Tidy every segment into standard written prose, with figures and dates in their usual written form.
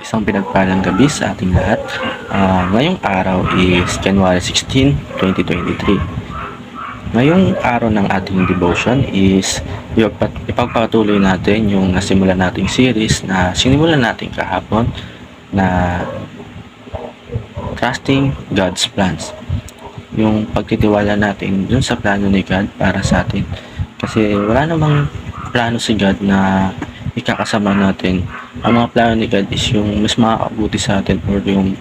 Isang pinagpalang gabi sa ating lahat. Ngayong araw is January 16, 2023. Ngayong araw ng ating devotion is ipagpatuloy natin yung nasimulan nating series na sinimulan natin kahapon na Trusting God's Plans. Yung pagtitiwala natin dun sa plano ni God para sa atin. Kasi wala namang plano si God na ikakasama natin. Ang mga plano ni God is yung mas makakabuti sa atin or yung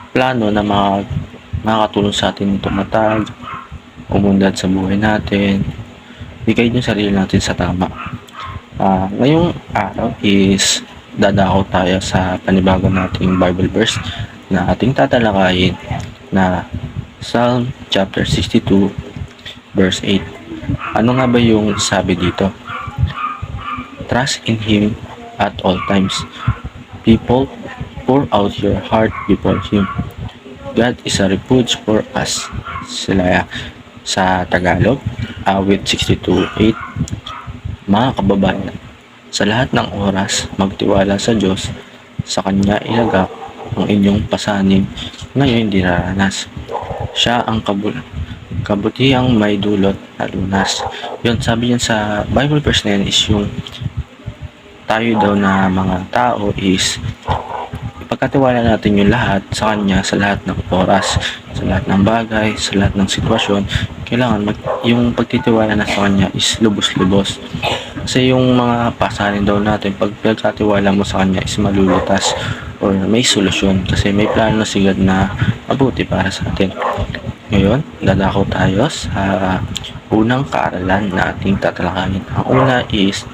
plano na makakatulong sa atin tumatag, umunlad sa buhay natin, bigay yung sarili natin sa tama. Ngayong araw is dadako tayo sa panibago nating Bible verse na ating tatalakayin na Psalm chapter 62 verse 8. Ano nga ba yung sabi dito? Trust in Him at all times. People, pour out your heart before Him. God is a refuge for us. Sila sa Tagalog, awit 62:8. Mga kababayan, sa lahat ng oras, magtiwala sa Diyos, sa Kanya ilagak ang inyong pasanin ngayon dinaranas. Siya ang kabutihang may dulot na lunas. Yun, sabi yan sa Bible verse na yan is yung tayo daw na mga tao is ipagkatiwala natin yung lahat sa Kanya sa lahat ng oras, sa lahat ng bagay, sa lahat ng sitwasyon. Kailangan yung pagtitiwala na sa Kanya is lubos-lubos. Kasi yung mga pasanin daw natin, pag pagkatiwala mo sa Kanya is malulutas or may solusyon. Kasi may plano na si God na mabuti para sa atin. Ngayon, dadako tayo sa unang kaaralan na ating tatalakayin. Ang una is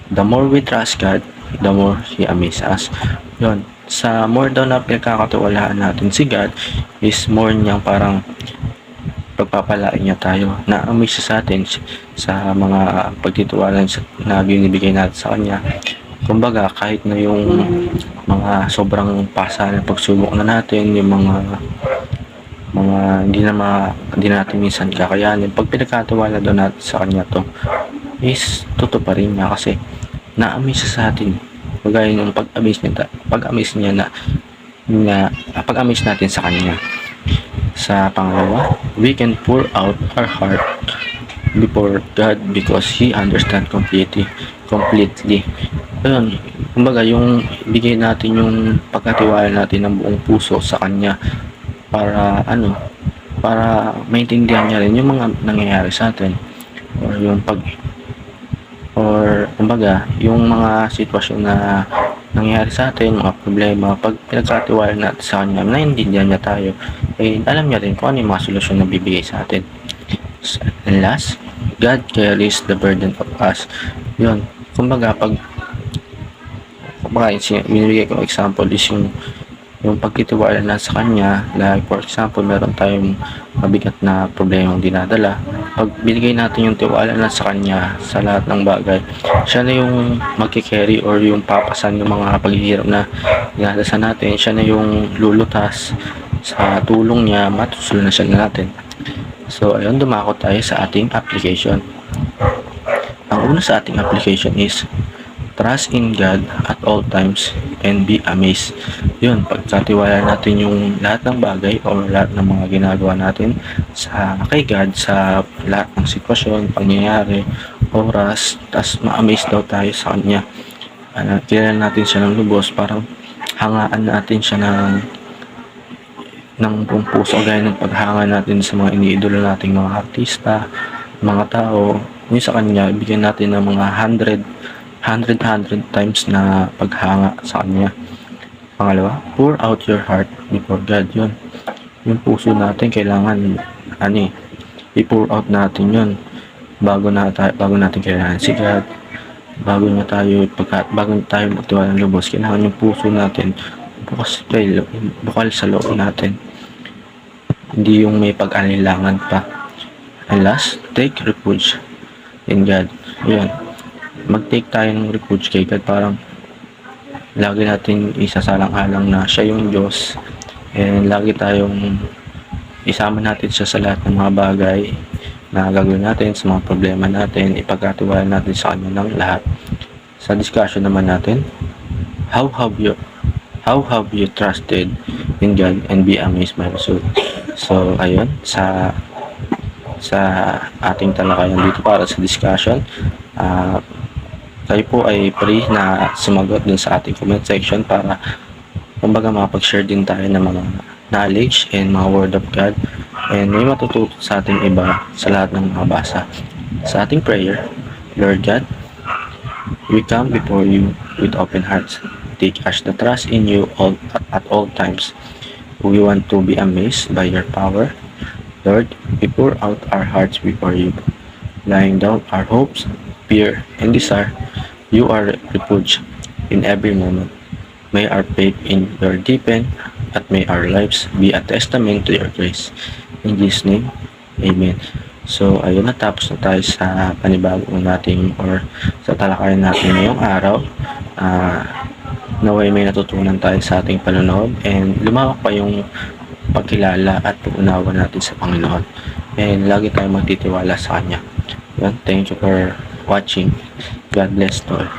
the more we trust God, the more He amazes us. Yun, sa more daw na pinagkakatiwalaan natin si God, is more niyang parang pagpapalain niya tayo na amaze sa atin sa mga pagtitiwala na binibigay natin sa Kanya. Kumbaga, kahit na yung mga sobrang pasahan pagsubok na natin, yung mga hindi natin minsan kakayanin, pag pinagkatiwala daw natin sa Kanya to, is totoo pa rin niya kasi na-amaze sa atin. Kagaya ng pag-amaze natin sa Kanya. Sa pangalawa, we can pour out our heart before God because He understands completely. Ayun, kumbaga yung bigay natin yung pagkatiwala natin ng buong puso sa Kanya para maintindihan niya rin yung mga nangyayari sa atin or kumbaga yung mga sitwasyon na nangyayari sa atin, mga problema, pag pinagkatiwala natin sa Kanya, naiintindihan niya tayo, alam niya rin kung ano yung mga solusyon na bibigay sa atin. And last, God carries the burden of us. Yun, kumbaga binibigay ko example is yung pagtitiwala na sa Kanya, like for example, meron tayong mabigat na problemang dinadala. Pag binigay natin yung tiwala na sa Kanya sa lahat ng bagay, siya na yung magkikerry or yung papasan yung mga paghihirap na dinadasan natin. Siya na yung lulutas sa tulong niya, matusolusyonan natin. So, ayun, dumako tayo sa ating application. Ang una sa ating application is trust in God at all times and be amazed. Yun, pagkatiwala natin yung lahat ng bagay o lahat ng mga ginagawa natin kay God sa lahat ng sitwasyon, pangyayari, oras, tas ma-amaze daw tayo sa Kanya. Kilala natin siya ng lubos, parang hangaan natin siya ng buong puso, gaya ng paghanga natin sa mga iniidolo nating mga artista, mga tao. Yung sa Kanya, bigyan natin ng mga 100 times na paghanga sa Kanya. Pangalawa, pour out your heart before God. Yun, yung puso natin kailangan i-pour out natin yun bago natin kailangan si God, bago tayo magtiwala ng lubos. Kailangan yung puso natin bukal sa loob natin, hindi yung may pag-alilangan pa. And last, take refuge in God. Yun, mag-take tayo ng refuge kay God, parang lagi natin isasalang-alang na siya yung Diyos, and lagi tayong isama natin siya sa lahat ng mga bagay na gagawin natin, sa mga problema natin, ipagkatiwala natin sa Kanya ng lahat. Sa discussion naman natin, How have you how have you trusted in God and be amazed by result? So ayun, sa ating talakayan dito para sa discussion, ah kayo po ay free na sumagot dun sa ating comment section para kumbaga makapag-share din tayo ng mga knowledge and mga word of God, and may matututo sa ating iba sa lahat ng mga basa. Sa ating prayer, Lord God, we come before you with open hearts. Teach us to trust in you at all times. We want to be amazed by your power. Lord, we pour out our hearts before you, laying down our hopes, fear, and desire. You are refuge in every moment. May our faith in your deepen, at may our lives be a testament to your grace. In Jesus' name, Amen. So, ayun, natapos na tayo sa panibagong nating or sa talakayan natin ngayong araw. Naway may natutunan tayo sa ating panonood and lumawak pa yung pagkilala at pag-unawa natin sa Panginoon. And lagi tayong magtitiwala sa Kanya. Yan, thank you for watching. God bless to all.